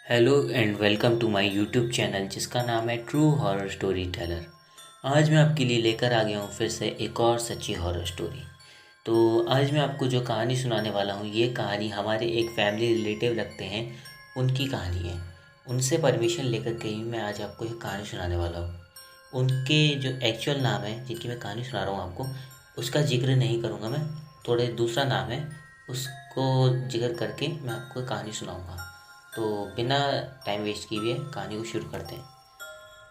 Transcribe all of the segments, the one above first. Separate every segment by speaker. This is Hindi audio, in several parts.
Speaker 1: Hello and welcome to my YouTube channel जिसका नाम है ट्रू हॉरर स्टोरी टेलर। आज मैं आपके लिए लेकर आ गया हूँ फिर से एक और सच्ची हॉरर स्टोरी। तो आज मैं आपको जो कहानी सुनाने वाला हूँ ये कहानी हमारे एक फैमिली रिलेटिव लगते हैं, उनकी कहानी है। उनसे परमिशन लेकर के ही मैं आज आपको ये कहानी सुनाने वाला हूँ। उनके जो एक्चुअल नाम है जिनकी मैं कहानी सुना रहा हूँ आपको, उसका जिक्र नहीं करूँगा मैं। थोड़े दूसरा नाम है, उसको जिक्र करके मैं आपको कहानी सुनाऊँगा। तो बिना टाइम वेस्ट किए हुए कहानी को शुरू करते हैं।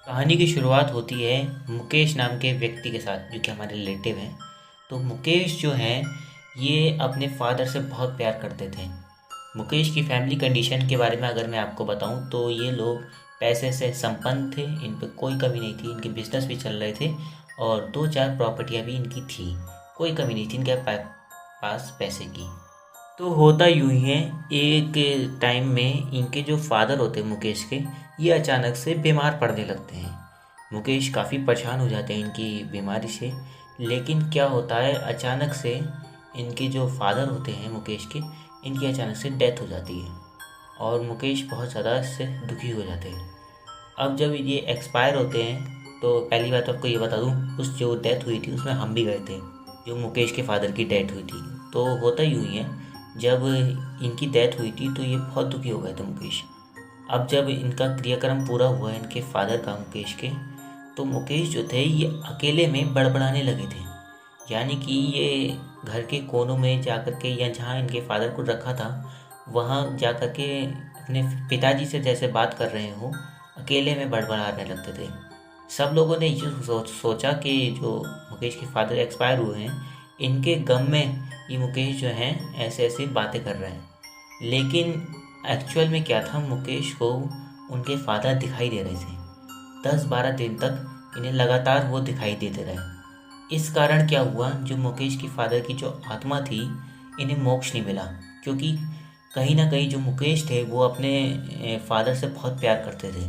Speaker 1: कहानी की शुरुआत होती है मुकेश नाम के व्यक्ति के साथ जो कि हमारे रिलेटिव हैं। तो मुकेश जो हैं ये अपने फादर से बहुत प्यार करते थे। मुकेश की फैमिली कंडीशन के बारे में अगर मैं आपको बताऊं तो ये लोग पैसे से संपन्न थे, इन पे कोई कमी नहीं थी, इनके बिजनेस भी चल रहे थे और दो चार प्रॉपर्टियां भी इनकी थी। कोई कमी नहीं थी इनके पास पैसे की। तो होता यूँ ही है, एक टाइम में इनके जो फादर होते हैं मुकेश के, ये अचानक से बीमार पड़ने लगते हैं। मुकेश काफ़ी परेशान हो जाते हैं इनकी बीमारी से। लेकिन क्या होता है, अचानक से इनके जो फादर होते हैं मुकेश के, इनकी अचानक से डेथ हो जाती है और मुकेश बहुत ज़्यादा इससे दुखी हो जाते हैं। अब जब ये एक्सपायर होते हैं तो पहली बात तो आपको ये बता दूँ, उस जो डेथ हुई थी उसमें हम भी गए थे, जो मुकेश के फादर की डेथ हुई थी। तो होता यूँ ही है, जब इनकी डेथ हुई थी तो ये बहुत दुखी हो गए थे मुकेश। अब जब इनका क्रियाक्रम पूरा हुआ इनके फादर का मुकेश के, तो मुकेश जो थे ये अकेले में बड़बड़ाने लगे थे। यानी कि ये घर के कोनों में जा कर के, या जहाँ इनके फादर को रखा था वहाँ जा कर के अपने पिताजी से जैसे बात कर रहे हो, अकेले में बड़बड़ाने लगते थे। सब लोगों ने ये सोचा कि जो मुकेश के फादर एक्सपायर हुए हैं, इनके गम में ये मुकेश जो हैं ऐसे ऐसे बातें कर रहे हैं। लेकिन एक्चुअल में क्या था, मुकेश को उनके फादर दिखाई दे रहे थे। 10-12 दिन तक इन्हें लगातार वो दिखाई देते रहे। इस कारण क्या हुआ, जो मुकेश की फादर की जो आत्मा थी, इन्हें मोक्ष नहीं मिला। क्योंकि कहीं ना कहीं जो मुकेश थे वो अपने फादर से बहुत प्यार करते थे।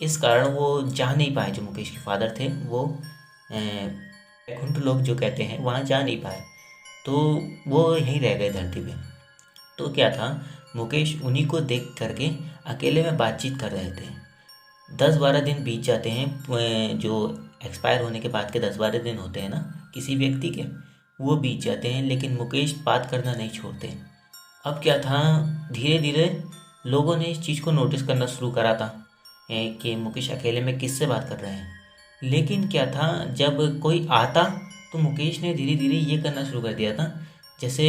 Speaker 1: इस कारण वो जा नहीं पाए, जो मुकेश के फादर थे वो वैकुंठ लोग जो कहते हैं वहाँ जा नहीं पाए। तो वो यहीं रह गए धरती पे। तो क्या था, मुकेश उन्हीं को देख करके अकेले में बातचीत कर रहे थे। 10-12 दिन बीत जाते हैं, जो एक्सपायर होने के बाद के 10-12 दिन होते हैं ना किसी व्यक्ति के, वो बीत जाते हैं, लेकिन मुकेश बात करना नहीं छोड़ते। अब क्या था, धीरे धीरे लोगों ने इस चीज़ को नोटिस करना शुरू करा था कि मुकेश अकेले में किससे बात कर रहे हैं। लेकिन क्या था, जब कोई आता तो मुकेश ने धीरे धीरे ये करना शुरू कर दिया था, जैसे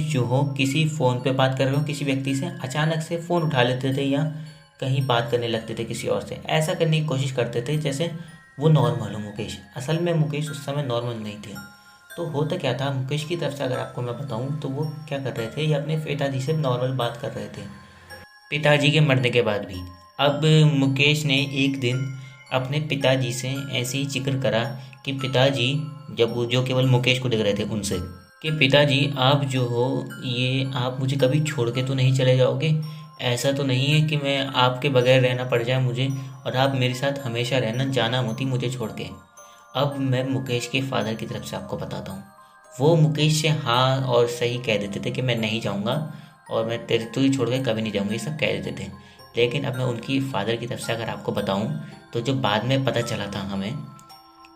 Speaker 1: जो हो किसी फ़ोन पे बात कर रहे हो किसी व्यक्ति से, अचानक से फ़ोन उठा लेते थे या कहीं बात करने लगते थे किसी और से। ऐसा करने की कोशिश करते थे जैसे वो नॉर्मल हो मुकेश। असल में मुकेश उस समय नॉर्मल नहीं थे। तो होता क्या था, मुकेश की तरफ से अगर आपको मैं बताऊं तो वो क्या कर रहे थे, ये अपने पिताजी से नॉर्मल बात कर रहे थे पिताजी के मरने के बाद भी। अब मुकेश ने एक दिन अपने पिताजी से ऐसे ही जिक्र करा कि पिताजी, जब वो जो केवल मुकेश को देख रहे थे उनसे, कि पिताजी आप जो हो, ये आप मुझे कभी छोड़ के तो नहीं चले जाओगे? ऐसा तो नहीं है कि मैं आपके बगैर रहना पड़ जाए मुझे और आप मेरे साथ हमेशा रहना, जाना मत ही मुझे छोड़ के। अब मैं मुकेश के फादर की तरफ से आपको बताता हूँ। वो मुकेश से हाँ और सही कह देते थे कि मैं नहीं जाऊँगा और मैं तेरे तू ही छोड़ के कभी नहीं जाऊँगा, ये सब कह देते थे। लेकिन अब मैं उनकी फादर की तरफ से अगर आपको बताऊँ, तो जो बाद में पता चला था हमें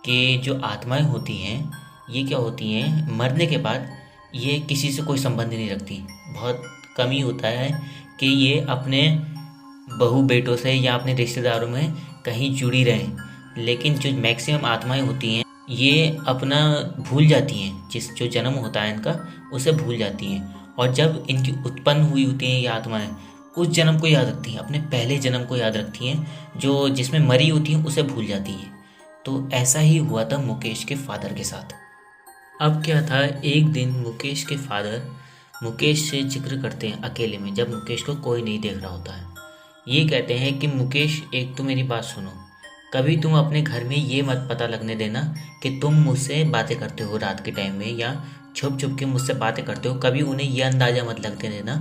Speaker 1: कि जो आत्माएं होती हैं ये क्या होती हैं, मरने के बाद ये किसी से कोई संबंध नहीं रखती। बहुत कम ही होता है कि ये अपने बहू बेटों से या अपने रिश्तेदारों में कहीं जुड़ी रहें। लेकिन जो मैक्सिमम आत्माएं होती हैं ये अपना भूल जाती हैं, जिस जो जन्म होता है इनका उसे भूल जाती हैं। और जब इनकी उत्पन्न हुई होती हैं ये आत्माएं, उस जन्म को याद रखती हैं, अपने पहले जन्म को याद रखती हैं, जो जिसमें मरी होती हैं उसे भूल जाती हैं। तो ऐसा ही हुआ था मुकेश के फादर के साथ। अब क्या था, एक दिन मुकेश के फादर मुकेश से जिक्र करते हैं अकेले में, जब मुकेश को कोई नहीं देख रहा होता है। ये कहते हैं कि मुकेश, एक तो मेरी बात सुनो, कभी तुम अपने घर में ये मत पता लगने देना कि तुम मुझसे बातें करते हो रात के टाइम में या छुप छुप के मुझसे बातें करते हो। कभी उन्हें यह अंदाज़ा मत लगने देना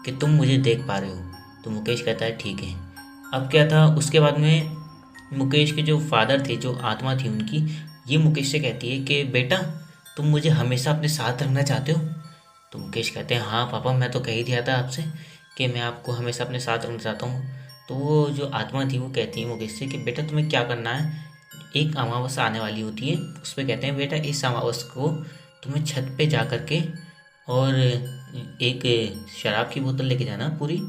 Speaker 1: कि तुम मुझे देख पा रहे हो। तो मुकेश कहता है ठीक है। अब क्या था, उसके बाद में मुकेश के जो फादर थे, जो आत्मा थी उनकी, ये मुकेश से कहती है कि बेटा तुम मुझे हमेशा अपने साथ रखना चाहते हो? तो मुकेश कहते हैं हाँ पापा, मैं तो कह ही दिया था आपसे कि मैं आपको हमेशा अपने साथ रखना चाहता हूँ। तो वो जो आत्मा थी वो कहती है मुकेश से कि बेटा तुम्हें क्या करना है, एक अमावस्या आने वाली होती है, उस पर कहते हैं बेटा इस अमावस्या को तुम्हें छत पे जा कर के और एक शराब की बोतल लेके जाना पूरी,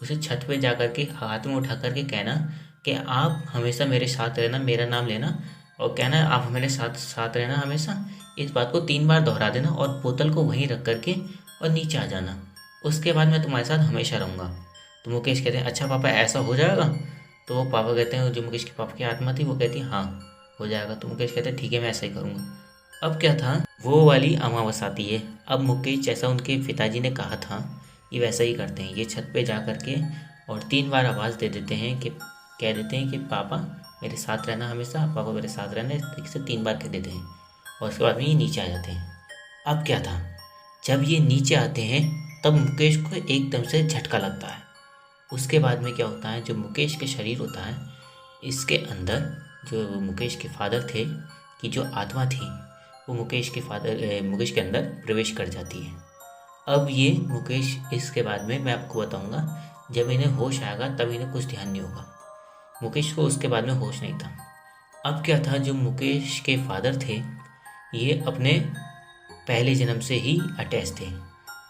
Speaker 1: उसे छत पे जा कर के हाथ में उठा कर के कहना कि आप हमेशा मेरे साथ रहना, मेरा नाम लेना और कहना आप मेरे साथ साथ रहना हमेशा। इस बात को 3 बार दोहरा देना और बोतल को वहीं रख कर के और नीचे आ जाना। उसके बाद मैं तुम्हारे साथ हमेशा रहूँगा। तो मुकेश कहते हैं अच्छा पापा ऐसा हो जाएगा। तो वो पापा कहते हैं, जो मुकेश के पापा की आत्मा थी वो कहती है हाँ हो जाएगा। तो मुकेश कहते हैं ठीक है मैं ऐसा ही करूँगा। अब क्या था, वो वाली अमावस्या आती है। अब मुकेश जैसा उनके पिताजी ने कहा था ये वैसा ही करते हैं, ये छत पे जा कर के और 3 बार आवाज़ दे देते हैं कि कह देते हैं कि पापा मेरे साथ रहना हमेशा, पापा मेरे साथ रहना, इस तरीके से 3 बार कह देते हैं और उसके बाद में ये नीचे आ जाते हैं। अब क्या था, जब ये नीचे आते हैं तब मुकेश को एकदम से झटका लगता है। उसके बाद में क्या होता है, जो मुकेश के शरीर होता है इसके अंदर जो मुकेश के फादर थे कि जो आत्मा थी वो मुकेश के अंदर प्रवेश कर जाती है। अब ये मुकेश, इसके बाद में मैं आपको बताऊंगा, जब इन्हें होश आएगा तब इन्हें कुछ ध्यान नहीं होगा। मुकेश को उसके बाद में होश नहीं था। अब क्या था, जो मुकेश के फादर थे ये अपने पहले जन्म से ही अटैच थे।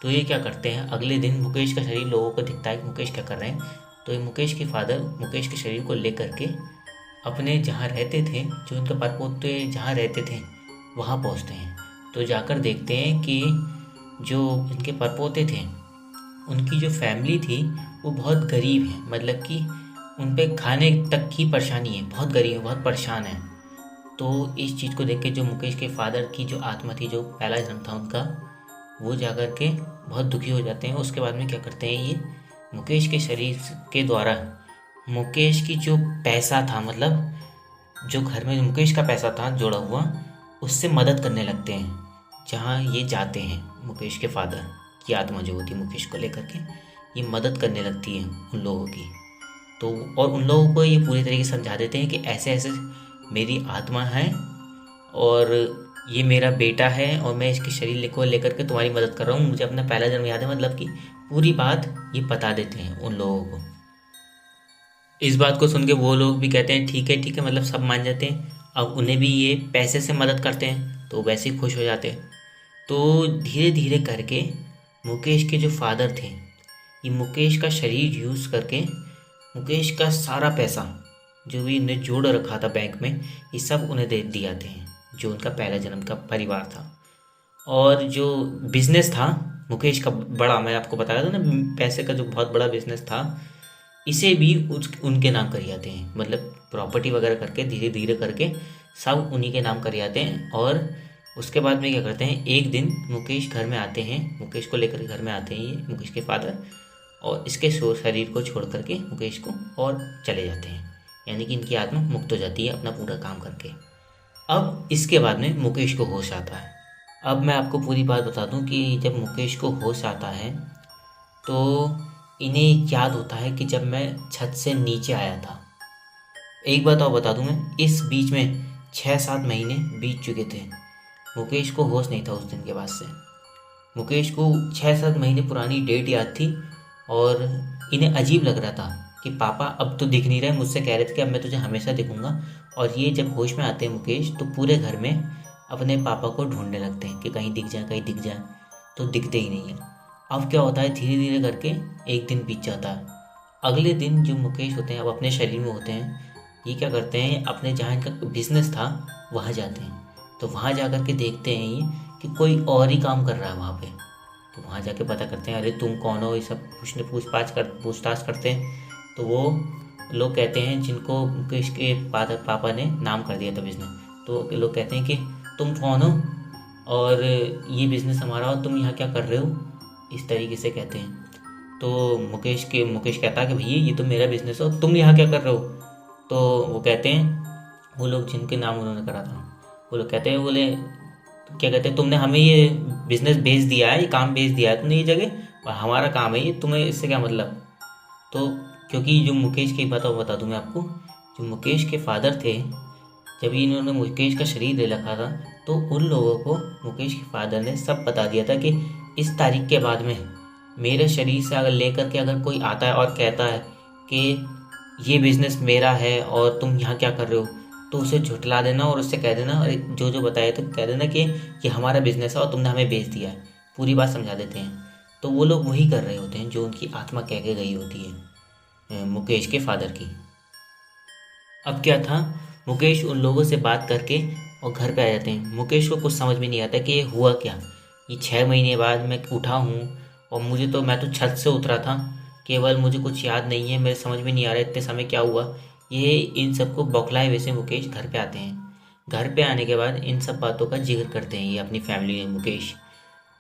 Speaker 1: तो ये क्या करते हैं, अगले दिन मुकेश का शरीर लोगों को दिखता है कि मुकेश क्या कर रहे हैं। तो ये मुकेश के फादर मुकेश के शरीर को लेकर के अपने जहाँ रहते थे, जो इनके परपोते जहाँ रहते थे वहाँ पहुँचते हैं। तो जाकर देखते हैं कि जो इनके परपोते थे उनकी जो फैमिली थी वो बहुत गरीब है, मतलब कि उन पे खाने तक की परेशानी है, बहुत गरीब है, बहुत परेशान है। तो इस चीज़ को देख के जो मुकेश के फादर की जो आत्मा थी, जो पहला जन्म था उनका, वो जाकर के बहुत दुखी हो जाते हैं। उसके बाद में क्या करते हैं, ये मुकेश के शरीर के द्वारा मुकेश की जो पैसा था, मतलब जो घर में मुकेश का पैसा था जोड़ा हुआ, उससे मदद करने लगते हैं। जहाँ ये जाते हैं मुकेश के फादर की आत्मा जो होती है मुकेश को लेकर के ये मदद करने लगती है उन लोगों की। तो और उन लोगों को ये पूरी तरीके से समझा देते हैं कि ऐसे ऐसे मेरी आत्मा है और ये मेरा बेटा है और मैं इसके शरीर को लेकर के तुम्हारी मदद कर रहा हूँ, मुझे अपना पहला जन्म याद है, मतलब कि पूरी बात ये बता देते हैं उन लोगों को। इस बात को सुन के वो लोग भी कहते हैं ठीक है, मतलब सब मान जाते हैं। अब उन्हें भी ये पैसे से मदद करते हैं तो वैसे ही खुश हो जाते हैं। तो धीरे धीरे करके मुकेश के जो फादर थे ये मुकेश का शरीर यूज़ करके मुकेश का सारा पैसा जो भी इन्हें जोड़ रखा था बैंक में, ये सब उन्हें दे दिए जाते हैं, जो उनका पहला जन्म का परिवार था। और जो बिजनेस था मुकेश का बड़ा, मैं आपको बताया था ना पैसे का जो बहुत बड़ा बिजनेस था, इसे भी उनके नाम कर जाते हैं, मतलब प्रॉपर्टी वगैरह करके धीरे धीरे करके सब उन्हीं के नाम कर जाते हैं। और उसके बाद में क्या करते हैं, एक दिन मुकेश घर में आते हैं, मुकेश को लेकर घर में आते हैं ये मुकेश के फादर, और इसके शरीर को छोड़ करके मुकेश को और चले जाते हैं, यानी कि इनकी आत्मा मुक्त हो जाती है अपना पूरा काम करके। अब इसके बाद में मुकेश को होश आता है। अब मैं आपको पूरी बात बता दूं कि जब मुकेश को होश आता है तो इन्हें याद होता है कि जब मैं छत से नीचे आया था। एक बात और बता दूं मैं, इस बीच में 6-7 महीने बीत चुके थे। मुकेश को होश नहीं था उस दिन के बाद से। मुकेश को 6-7 महीने पुरानी डेट याद थी और इन्हें अजीब लग रहा था कि पापा अब तो दिख नहीं रहे, मुझसे कह रहे थे कि अब मैं तुझे हमेशा दिखूंगा। और ये जब होश में आते हैं मुकेश तो पूरे घर में अपने पापा को ढूंढने लगते हैं कि कहीं दिख जाए, कहीं दिख जाए, तो दिखते ही नहीं है। अब क्या होता है, धीरे धीरे करके एक दिन बीत जाता है। अगले दिन जो मुकेश होते हैं अब अपने शरीर में होते हैं, ये क्या करते हैं, अपने जहाँ इनका बिजनेस था वहाँ जाते हैं। तो वहाँ जा कर के देखते हैं ये कि कोई और ही काम कर रहा है वहाँ पे। तो वहाँ जाके पता करते हैं, अरे तुम कौन हो, ये सब पूछताछ करते हैं। तो वो लोग कहते हैं जिनको मुकेश के पापा ने नाम कर दिया था बिजनेस, तो लोग कहते हैं कि तुम कौन हो और ये बिज़नेस हमारा हो, तुम यहाँ क्या कर रहे हो, इस तरीके से कहते हैं। तो मुकेश कहता है कि भैया ये तो मेरा बिज़नेस हो, तुम यहाँ क्या कर रहे हो। तो वो कहते हैं, वो लोग जिनके नाम उन्होंने करा था, वो लोग कहते हैं, बोले क्या कहते हैं, तुमने हमें ये बिज़नेस बेच दिया है, ये काम बेच दिया है तुमने ये जगह, और हमारा काम है ये, तुम्हें इससे क्या मतलब। तो क्योंकि जो मुकेश की बात बता दूं मैं आपको, जो मुकेश के फादर थे, जब इन्होंने मुकेश का शरीर ले रखा था तो उन लोगों को मुकेश के फादर ने सब बता दिया था कि इस तारीख के बाद में मेरे शरीर से अगर लेकर के अगर कोई आता है और कहता है कि ये बिज़नेस मेरा है और तुम यहाँ क्या कर रहे हो, तो उसे झुठला देना और उससे कह देना, अरे जो जो बताया तो कह देना कि ये हमारा बिज़नेस है और तुमने हमें बेच दिया है, पूरी बात समझा देते हैं। तो वो लोग वही कर रहे होते हैं जो उनकी आत्मा कह के गई होती है मुकेश के फादर की। अब क्या था, मुकेश उन लोगों से बात करके और घर पे आ जाते हैं। मुकेश को कुछ समझ में नहीं आता कि ये हुआ क्या। ये 6 महीने बाद मैं उठा हूँ और मैं तो छत से उतरा था, केवल मुझे कुछ याद नहीं है, मेरे समझ में नहीं आ रहा इतने समय क्या हुआ। ये इन सबको बौखलाए वैसे मुकेश घर पे आते हैं। घर पे आने के बाद इन सब बातों का जिक्र करते हैं ये अपनी फैमिली में मुकेश।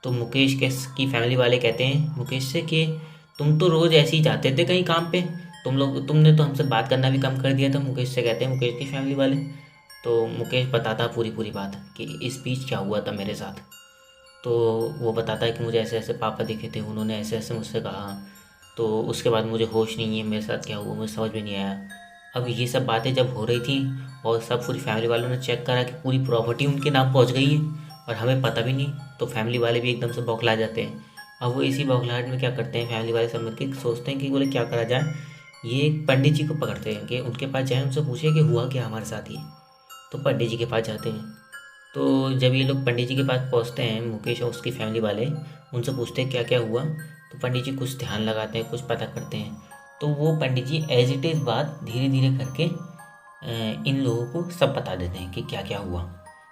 Speaker 1: तो मुकेश की फैमिली वाले कहते हैं मुकेश से कि तुम तो रोज़ ऐसे ही जाते थे कहीं काम पे, तुमने तो हमसे बात करना भी कम कर दिया था। मुकेश से कहते हैं मुकेश की फैमिली वाले। तो मुकेश बताता पूरी पूरी बात कि इस बीच क्या हुआ था मेरे साथ। तो वो बताता है कि मुझे ऐसे ऐसे पापा दिखे थे, उन्होंने ऐसे ऐसे मुझसे कहा, तो उसके बाद मुझे होश नहीं है, मेरे साथ क्या हुआ मुझे समझ में नहीं आया। अब ये सब बातें जब हो रही थी और सब पूरी फैमिली वालों ने चेक करा कि पूरी प्रॉपर्टी उनके नाम पहुंच गई है और हमें पता भी नहीं, तो फैमिली वाले भी एकदम से बौखला जाते हैं। अब वो इसी बौखलाहट में क्या करते हैं, फैमिली वाले सब मिलकर सोचते हैं कि बोले क्या करा जाए। ये पंडित जी को पकड़ते हैं कि उनके पास जाए, उनसे पूछे कि हुआ क्या हमारे साथ ये। तो पंडित जी के पास जाते हैं। तो जब ये लोग पंडित जी के पास पहुंचते हैं, मुकेश और उसकी फैमिली वाले उनसे पूछते हैं क्या क्या हुआ। तो पंडित जी कुछ ध्यान लगाते हैं, कुछ पता करते हैं। तो वो पंडित जी एज इट इज़ बात धीरे धीरे करके इन लोगों को सब बता देते हैं कि क्या क्या हुआ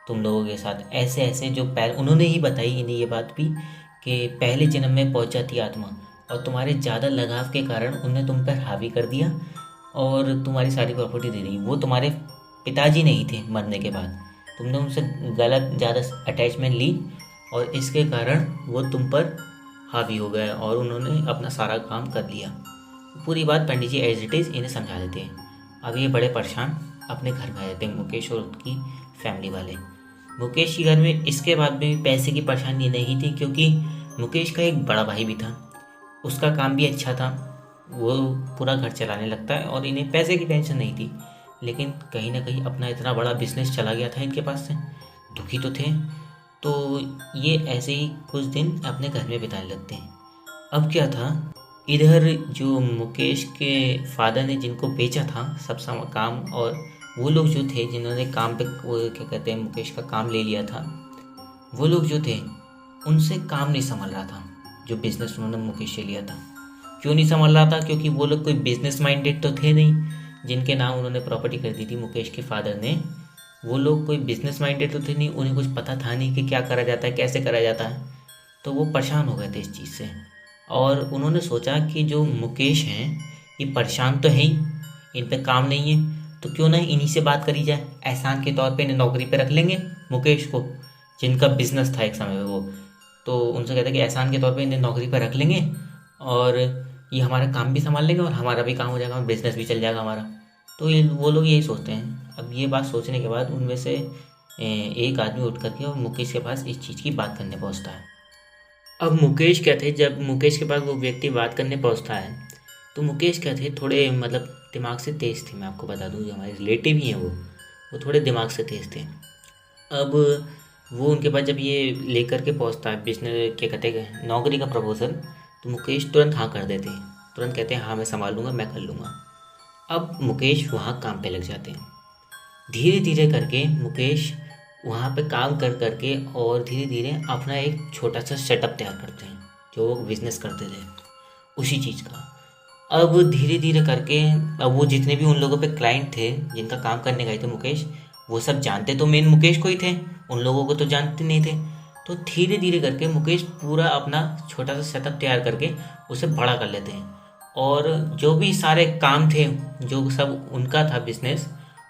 Speaker 1: तुम लोगों के साथ। ऐसे ऐसे जो उन्होंने ही बताई इन्हें ये बात भी कि पहले जन्म में पहुंच जाती आत्मा और तुम्हारे ज़्यादा लगाव के कारण उनने तुम पर हावी कर दिया और तुम्हारी सारी प्रॉपर्टी दे दी। वो तुम्हारे पिताजी नहीं थे मरने के बाद, तुमने उनसे गलत ज़्यादा अटैचमेंट ली और इसके कारण वो तुम पर हावी हो गए और उन्होंने अपना सारा काम कर लिया। पूरी बात पंडित जी एज इट इज़ इन्हें समझा देते हैं। अब ये बड़े परेशान अपने घर में आ जाते हैं मुकेश और उनकी फैमिली वाले। मुकेश के घर में इसके बाद भी पैसे की परेशानी नहीं थी, क्योंकि मुकेश का एक बड़ा भाई भी था, उसका काम भी अच्छा था, वो पूरा घर चलाने लगता है और इन्हें पैसे की टेंशन नहीं थी। लेकिन कहीं ना कहीं अपना इतना बड़ा बिजनेस चला गया था इनके पास से, दुखी तो थे। तो ये ऐसे ही कुछ दिन अपने घर में बिताने लगते हैं। अब क्या था, इधर जो मुकेश के फादर ने जिनको बेचा था सब काम, और वो लोग जो थे जिन्होंने काम पे वो क्या कहते हैं मुकेश का काम ले लिया था, वो लोग जो थे उनसे काम नहीं संभल रहा था जो बिज़नेस उन्होंने मुकेश से लिया था। क्यों नहीं संभल रहा था? क्योंकि वो लोग कोई बिजनेस माइंडेड तो थे नहीं, जिनके नाम उन्होंने प्रॉपर्टी खरीदी थी मुकेश के फादर ने। वो लोग कोई बिजनेस माइंडेड तो थे नहीं, उन्हें कुछ पता था नहीं कि क्या करा जाता है, कैसे करा जाता है। तो वो परेशान हो गए थे इस चीज़ से और उन्होंने सोचा कि जो मुकेश हैं ये परेशान तो है ही, इन पे काम नहीं है, तो क्यों ना इन्हीं से बात करी जाए। एहसान के तौर पे इन्हें नौकरी पे रख लेंगे मुकेश को, जिनका बिजनेस था एक समय में वो। तो उनसे कहते कि एहसान के तौर पे इन्हें नौकरी पर रख लेंगे और ये हमारा काम भी संभाल लेंगे और हमारा भी काम हो जाएगा, बिजनेस भी चल जाएगा हमारा। तो ये वो लोग यही सोचते हैं। अब ये बात सोचने के बाद उनमें से एक आदमी उठ करके और मुकेश के पास इस चीज़ की बात करने पहुंचता है। अब मुकेश क्या थे, जब मुकेश के पास वो व्यक्ति बात करने पहुंचता है तो मुकेश क्या थे, थोड़े मतलब दिमाग से तेज़ थे। मैं आपको बता दूं, जो हमारे रिलेटिव ही हैं वो थोड़े दिमाग से तेज़ थे। अब वो उनके पास जब ये लेकर के पहुंचता है बिजनेस क्या कहते हैं नौकरी का प्रपोजल, तो मुकेश तुरंत हाँ कर देते हैं, तुरंत कहते हैं हाँ मैं संभाल लूँगा, मैं कर लूँगा। अब मुकेश वहाँ काम पे लग जाते हैं। धीरे धीरे करके मुकेश वहाँ पे काम कर करके और धीरे धीरे अपना एक छोटा सा सेटअप तैयार करते हैं, जो वो बिज़नेस करते थे उसी चीज़ का। अब धीरे धीरे करके अब वो जितने भी उन लोगों पे क्लाइंट थे जिनका काम करने गए थे मुकेश, वो सब जानते तो मेन मुकेश को ही थे, उन लोगों को तो जानते नहीं थे। तो धीरे धीरे करके मुकेश पूरा अपना छोटा सा सेटअप तैयार करके उसे बड़ा कर लेते हैं और जो भी सारे काम थे, जो सब उनका था बिजनेस,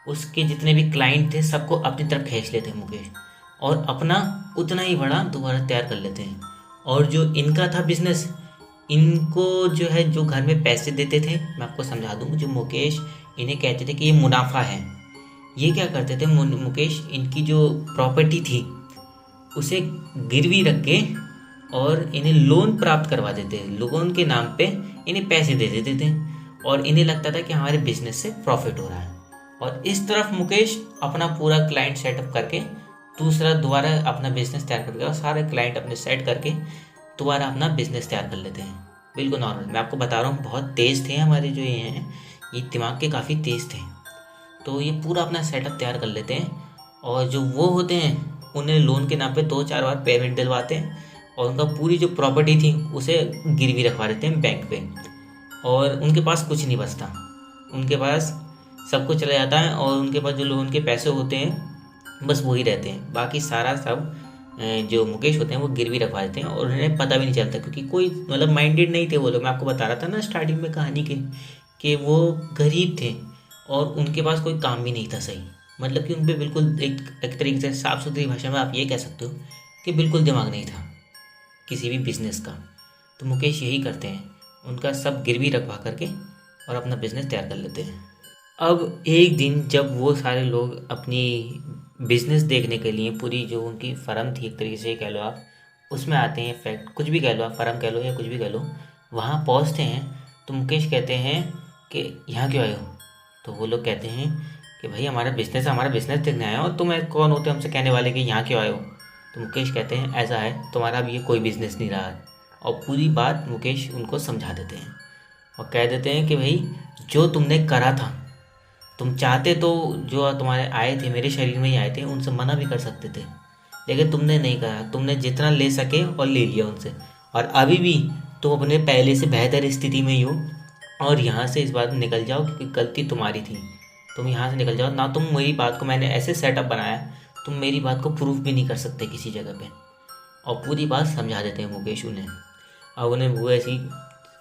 Speaker 1: उसके जितने भी क्लाइंट थे सबको अपनी तरफ खींच लेते हैं मुकेश और अपना उतना ही बड़ा दोबारा तैयार कर लेते हैं। और जो इनका था बिजनेस, इनको जो है जो घर में पैसे देते थे, मैं आपको समझा दूँ, जो मुकेश इन्हें कहते थे कि ये मुनाफा है, ये क्या करते थे मुकेश इनकी जो प्रॉपर्टी थी उसे गिरवी रख के और इन्हें लोन प्राप्त करवा देते, लोगों के नाम पे इन्हें पैसे दे देते थे और इन्हें लगता था कि हमारे बिजनेस से प्रॉफिट हो रहा है। और इस तरफ मुकेश अपना पूरा क्लाइंट सेटअप करके दूसरा दोबारा अपना बिजनेस तैयार करके और सारे क्लाइंट अपने सेट करके दोबारा अपना बिजनेस तैयार कर लेते हैं। बिल्कुल नॉर्मल। मैं आपको बता रहा हूँ बहुत तेज़ थे हमारे जो ये हैं, ये दिमाग के काफ़ी तेज़ थे। तो ये पूरा अपना सेटअप तैयार कर लेते हैं, और जो वो होते हैं उन्हें लोन के नाम पे 2-4 बार पेमेंट दिलवाते हैं, और उनका पूरी जो प्रॉपर्टी थी उसे गिरवी रखवा देते हैं बैंक पे, और उनके पास कुछ नहीं बचता। उनके पास सब कुछ चला जाता है, और उनके पास जो लोन के पैसे होते हैं बस वही रहते हैं। बाकी सारा सब जो मुकेश होते हैं वो गिरवी रखवा देते हैं, और उन्हें पता भी नहीं चलता, क्योंकि कोई मतलब माइंडेड नहीं थे वो लोग। मैं आपको बता रहा था ना स्टार्टिंग में कहानी के कि वो गरीब थे और उनके पास कोई काम भी नहीं था सही। मतलब कि उन पर बिल्कुल एक तरीके से साफ़ सुथरी भाषा में आप ये कह सकते हो कि बिल्कुल दिमाग नहीं था किसी भी बिज़नेस का। तो मुकेश यही करते हैं, उनका सब गिरवी रखवा करके और अपना बिज़नेस तैयार कर लेते हैं। अब एक दिन जब वो सारे लोग अपनी बिज़नेस देखने के लिए, पूरी जो उनकी फ़र्म थी एक तरीके से कह लो आप, उसमें आते हैं, फैक्ट कुछ भी कह लो आप, फ़र्म कह लो या कुछ भी कह लो, वहाँ पहुँचते हैं तो मुकेश कहते हैं कि यहाँ क्यों आए हो? तो वो लोग कहते हैं कि भाई हमारा बिज़नेस देखने आए हो, और तुम कौन होते हमसे कहने वाले कि यहाँ क्यों आए हो? तो मुकेश कहते हैं ऐसा है, तुम्हारा अब ये कोई बिज़नेस नहीं रहा है। और पूरी बात मुकेश उनको समझा देते हैं और कह देते हैं कि भाई जो तुमने करा था, तुम चाहते तो जो तुम्हारे आए थे मेरे शरीर में ही आए थे उनसे मना भी कर सकते थे, लेकिन तुमने नहीं करा। तुमने जितना ले सके और ले लिया उनसे, और अभी भी तुम अपने पहले से बेहतर स्थिति में ही हो, और यहाँ से इस बात में निकल जाओ क्योंकि गलती तुम्हारी थी। तुम यहाँ से निकल जाओ ना, तुम मेरी बात को, मैंने ऐसे सेटअप बनाया, तुम मेरी बात को प्रूफ भी नहीं कर सकते किसी जगह पे। और पूरी बात समझा देते हैं मुकेश उन्हें। अब उन्हें वो ऐसी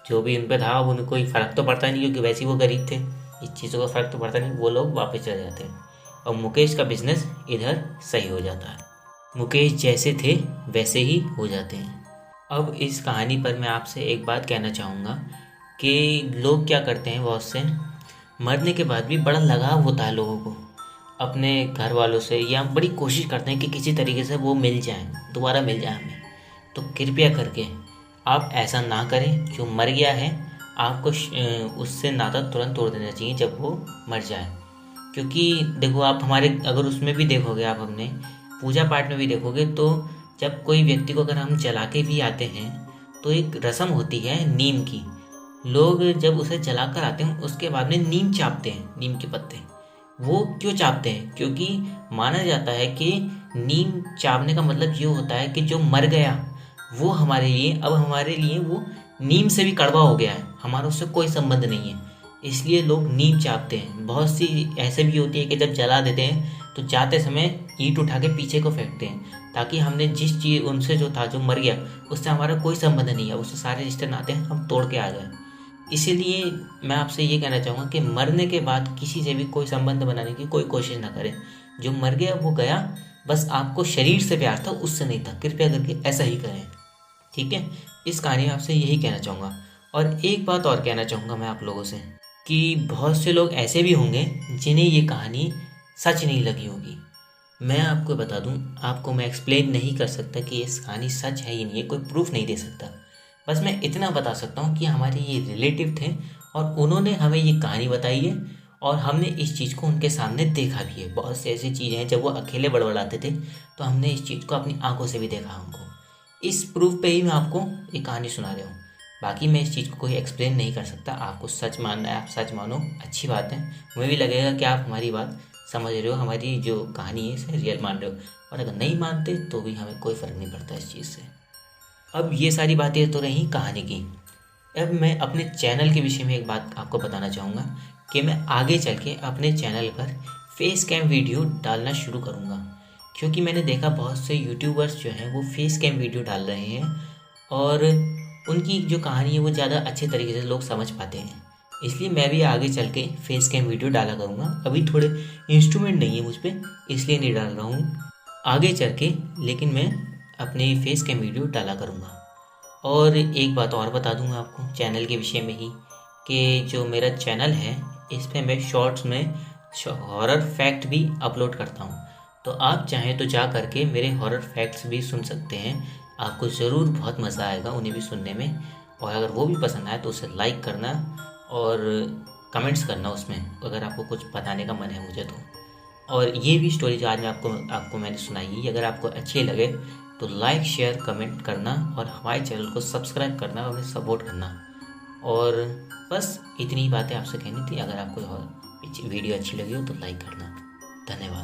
Speaker 1: जो भी उन पर था, अब उन्हें कोई फ़र्क तो पड़ता नहीं, क्योंकि वैसे ही वो गरीब थे, इस चीज़ों का फ़र्क तो पड़ता नहीं। वो लोग वापस चले जाते हैं और मुकेश का बिज़नेस इधर सही हो जाता है। मुकेश जैसे थे वैसे ही हो जाते हैं। अब इस कहानी पर मैं आपसे एक बात कहना चाहूँगा कि लोग क्या करते हैं, बहुत से मरने के बाद भी बड़ा लगाव होता है लोगों को अपने घर वालों से, या बड़ी कोशिश करते हैं कि किसी तरीके से वो मिल जाएं, दोबारा मिल जाए हमें। तो कृपया करके आप ऐसा ना करें। जो मर गया है आपको उससे नाता तुरंत तोड़ देना चाहिए जब वो मर जाए। क्योंकि देखो आप हमारे, अगर उसमें भी देखोगे आप, अपने पूजा पाठ में भी देखोगे, तो जब कोई व्यक्ति को अगर हम जला के भी आते हैं तो एक रस्म होती है नीम की। लोग जब उसे जला कर आते हैं उसके बाद में नीम चापते हैं, नीम के पत्ते। वो क्यों चापते हैं? क्योंकि माना जाता है कि नीम चापने का मतलब ये होता है कि जो मर गया वो हमारे लिए, अब हमारे लिए वो नीम से भी कड़वा हो गया है, हमारा उससे कोई संबंध नहीं है, इसलिए लोग नीम चापते हैं। बहुत सी ऐसे भी होती है कि जब जला देते हैं तो जाते समय ईंट उठा के पीछे को फेंकते हैं, ताकि हमने जिस चीज़ उनसे जो था, जो मर गया, उससे हमारा कोई संबंध नहीं है, उससे सारे रिश्ते नाते हैं हम तोड़ के आ जाए। इसीलिए मैं आपसे ये कहना चाहूँगा कि मरने के बाद किसी से भी कोई संबंध बनाने की कोई कोशिश ना करें। जो मर गया वो गया, बस आपको शरीर से प्यार था, उससे नहीं था। कृपया करके ऐसा ही करें, ठीक है? इस कहानी में आपसे यही कहना चाहूँगा। और एक बात और कहना चाहूँगा मैं आप लोगों से कि बहुत से लोग ऐसे भी होंगे जिन्हें ये कहानी सच नहीं लगी होगी। मैं आपको बता दूं, आपको मैं एक्सप्लेन नहीं कर सकता कि ये कहानी सच है या नहीं है, कोई प्रूफ नहीं दे सकता। बस मैं इतना बता सकता हूँ कि हमारे ये रिलेटिव थे और उन्होंने हमें ये कहानी बताई है, और हमने इस चीज़ को उनके सामने देखा भी है। बहुत सी ऐसी चीज़ें हैं, जब वो अकेले बड़बड़ाते थे तो हमने इस चीज़ को अपनी आंखों से भी देखा उनको। इस प्रूफ पे ही मैं आपको ये कहानी सुना रहा हूँ। बाकी मैं इस चीज़ को कोई एक्सप्लेन नहीं कर सकता। आपको सच मानना है, आप सच मानो, अच्छी बात है। मुझे भी लगेगा कि आप हमारी बात समझ रहे हो, हमारी जो कहानी है इसे रियल मान रहे हो। और अगर नहीं मानते तो भी हमें कोई फ़र्क नहीं पड़ता इस चीज़ से। अब ये सारी बातें तो रही कहानी की। अब मैं अपने चैनल के विषय में एक बात आपको बताना चाहूँगा कि मैं आगे चल के अपने चैनल पर फेस कैम वीडियो डालना शुरू करूँगा, क्योंकि मैंने देखा बहुत से यूट्यूबर्स जो हैं वो फेस कैम वीडियो डाल रहे हैं, और उनकी जो कहानी है वो ज़्यादा अच्छे तरीके से लोग समझ पाते हैं। इसलिए मैं भी आगे चल के फेस कैम वीडियो डाला करूँगा। अभी थोड़े इंस्ट्रूमेंट नहीं है मुझ पर, इसलिए नहीं डाल रहा हूँ। आगे चल के लेकिन मैं अपने फेस कैम वीडियो डाला करूँगा। और एक बात और बता दूँगा आपको चैनल के विषय में ही, कि जो मेरा चैनल है इस पर मैं शॉर्ट्स में हॉरर फैक्ट भी अपलोड करता हूँ। तो आप चाहें तो जा करके मेरे हॉरर फैक्ट्स भी सुन सकते हैं। आपको ज़रूर बहुत मज़ा आएगा उन्हें भी सुनने में। और अगर वो भी पसंद आए तो उसे लाइक करना और कमेंट्स करना उसमें, अगर आपको कुछ बताने का मन है मुझे तो। और ये भी स्टोरी जो आज मैं आपको मैंने सुनाई है, अगर आपको अच्छी लगे तो लाइक, शेयर, कमेंट करना और हमारे चैनल को सब्सक्राइब करना और हमें सपोर्ट करना। और बस इतनी ही बातें आपसे कहनी थी। अगर आपको वीडियो अच्छी लगी हो तो लाइक करना। धन्यवाद।